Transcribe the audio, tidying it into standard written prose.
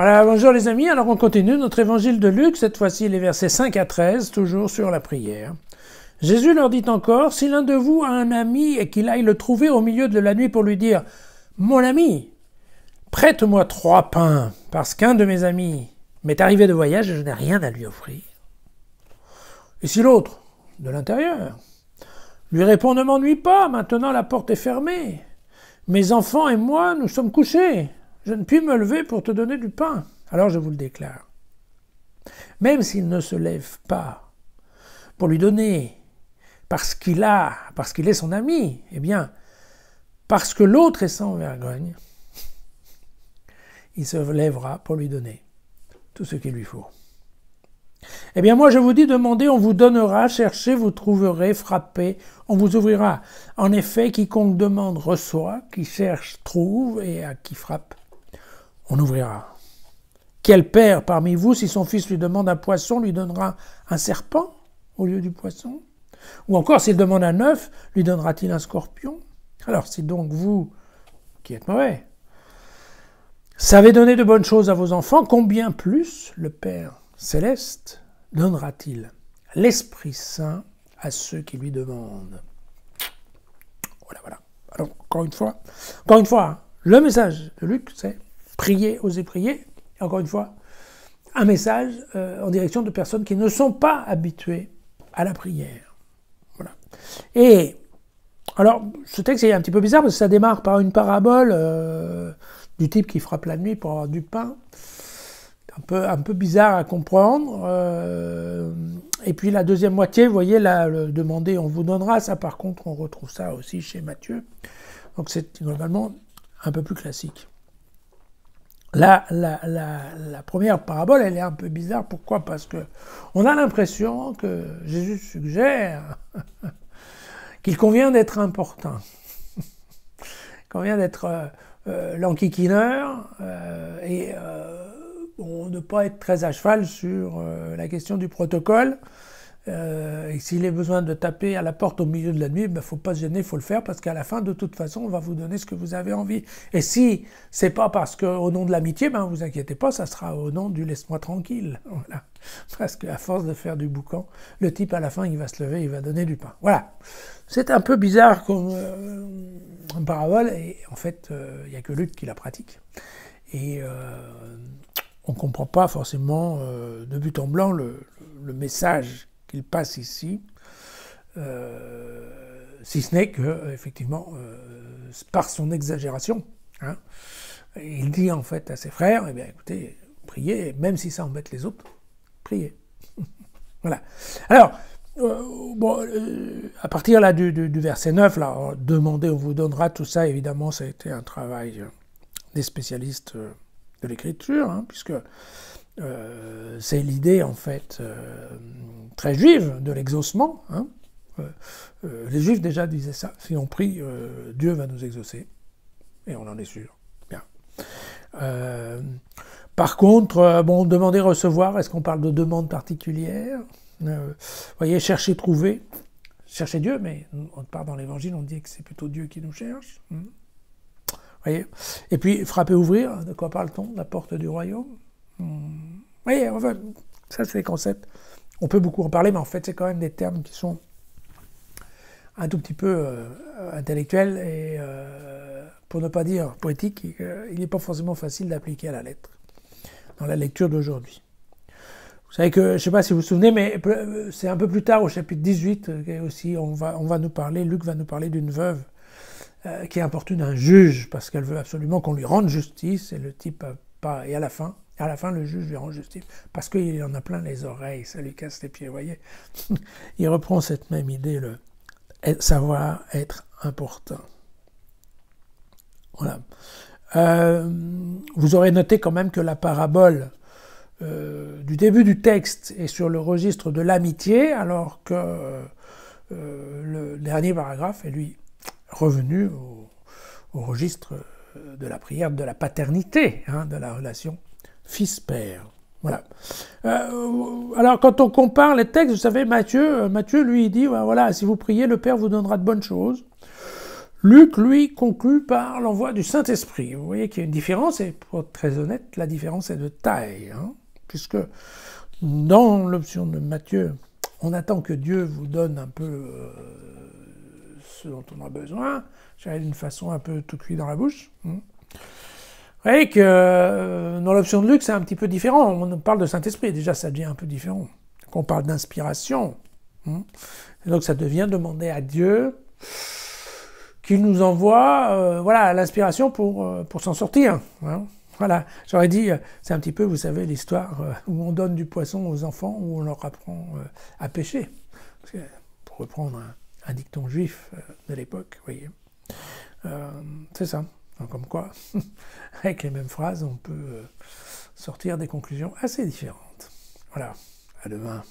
Voilà, bonjour les amis, alors on continue notre évangile de Luc, cette fois-ci les versets 5 à 13, toujours sur la prière. Jésus leur dit encore, si l'un de vous a un ami et qu'il aille le trouver au milieu de la nuit pour lui dire « Mon ami, prête-moi 3 pains, parce qu'un de mes amis m'est arrivé de voyage et je n'ai rien à lui offrir. » Et si l'autre, de l'intérieur, lui répond « Ne m'ennuie pas, maintenant la porte est fermée. Mes enfants et moi, nous sommes couchés. Je ne puis me lever pour te donner du pain. » Alors je vous le déclare. Même s'il ne se lève pas pour lui donner parce qu'il est son ami, eh bien, parce que l'autre est sans vergogne, il se lèvera pour lui donner tout ce qu'il lui faut. Eh bien, moi je vous dis, demandez, on vous donnera, cherchez, vous trouverez, frappez, on vous ouvrira. En effet, quiconque demande reçoit, qui cherche trouve, et à qui frappe, on ouvrira. Quel père parmi vous, si son fils lui demande un poisson, lui donnera un serpent au lieu du poisson? Ou encore, s'il demande un œuf, lui donnera-t-il un scorpion? Alors, si donc vous, qui êtes mauvais, savez donner de bonnes choses à vos enfants, combien plus le Père céleste donnera-t-il l'Esprit Saint à ceux qui lui demandent? Voilà. Alors, encore une fois, le message de Luc, c'est prier, oser prier. Et encore une fois, un message en direction de personnes qui ne sont pas habituées à la prière. Voilà. Et alors, ce texte est un petit peu bizarre parce que ça démarre par une parabole du type qui frappe la nuit pour avoir du pain. Un peu bizarre à comprendre. Et puis la deuxième moitié, vous voyez, là, le demander, on vous donnera. Ça, par contre, on retrouve ça aussi chez Matthieu. Donc c'est normalement un peu plus classique. La première parabole, elle est un peu bizarre. Pourquoi? Parce que on a l'impression que Jésus suggère qu'il convient d'être important. Il convient d'être l'enquiquineur et ne pas être très à cheval sur la question du protocole. Et s'il est besoin de taper à la porte au milieu de la nuit, il ne faut pas se gêner, il faut le faire, parce qu'à la fin, de toute façon, on va vous donner ce que vous avez envie. Et si c'est pas parce qu'au nom de l'amitié, ben vous inquiétez pas, ça sera au nom du laisse-moi tranquille. Voilà. Parce qu'à force de faire du boucan, le type à la fin, il va se lever, il va donner du pain. Voilà. C'est un peu bizarre comme parabole, et en fait, il n'y a que Luc qui la pratique. Et on ne comprend pas forcément de but en blanc le message qu'il passe ici, si ce n'est que, effectivement, par son exagération, hein, il dit en fait à ses frères, eh bien écoutez, priez, même si ça embête les autres, priez. Voilà. Alors, à partir là du verset 9, là, demandez, on vous donnera, tout ça, évidemment, ça a été un travail des spécialistes de l'écriture, hein, puisque c'est l'idée, en fait, très juive de l'exaucement. Hein. Les Juifs déjà disaient ça. Si on prie, Dieu va nous exaucer. Et on en est sûr. Bien. Par contre, demander, recevoir, est-ce qu'on parle de demande particulière? Vous voyez, chercher, trouver. Chercher Dieu, mais on part dans l'Évangile, on dit que c'est plutôt Dieu qui nous cherche. Voyez. Et puis, frapper, ouvrir, de quoi parle-t-on? La porte du royaume. Voyez, enfin, ça c'est des concepts. On peut beaucoup en parler, mais en fait, c'est quand même des termes qui sont un tout petit peu intellectuels et, pour ne pas dire poétiques, il n'est pas forcément facile d'appliquer à la lettre dans la lecture d'aujourd'hui. Vous savez que, je ne sais pas si vous vous souvenez, mais c'est un peu plus tard, au chapitre 18, aussi, on va nous parler, Luc va nous parler d'une veuve qui importune un juge, parce qu'elle veut absolument qu'on lui rende justice, et le type pas. Et à la fin, le juge lui rend justice, parce qu'il en a plein les oreilles, ça lui casse les pieds, vous voyez. Il reprend cette même idée, savoir être important. Voilà. Vous aurez noté quand même que la parabole du début du texte est sur le registre de l'amitié, alors que le dernier paragraphe est, lui, revenu au registre de la prière, de la paternité, hein, de la relation fils-père. Voilà. Alors, quand on compare les textes, vous savez, Matthieu, lui, il dit, voilà, si vous priez, le Père vous donnera de bonnes choses. Luc, lui, conclut par l'envoi du Saint-Esprit. Vous voyez qu'il y a une différence, et pour être très honnête, la différence est de taille, hein, puisque dans l'option de Matthieu, on attend que Dieu vous donne un peu ce dont on a besoin, d'une façon un peu tout cuit dans la bouche. Vous voyez que dans l'option de Luc, c'est un petit peu différent. On parle de Saint-Esprit, déjà ça devient un peu différent. On parle d'inspiration. Et donc ça devient demander à Dieu qu'il nous envoie voilà, l'inspiration pour s'en sortir. Hein. Voilà, j'aurais dit, c'est un petit peu, vous savez, l'histoire où on donne du poisson aux enfants, où on leur apprend à pêcher. Parce que, pour reprendre un dicton juif de l'époque, vous voyez. C'est ça. Donc, comme quoi, avec les mêmes phrases, on peut sortir des conclusions assez différentes. Voilà, à demain.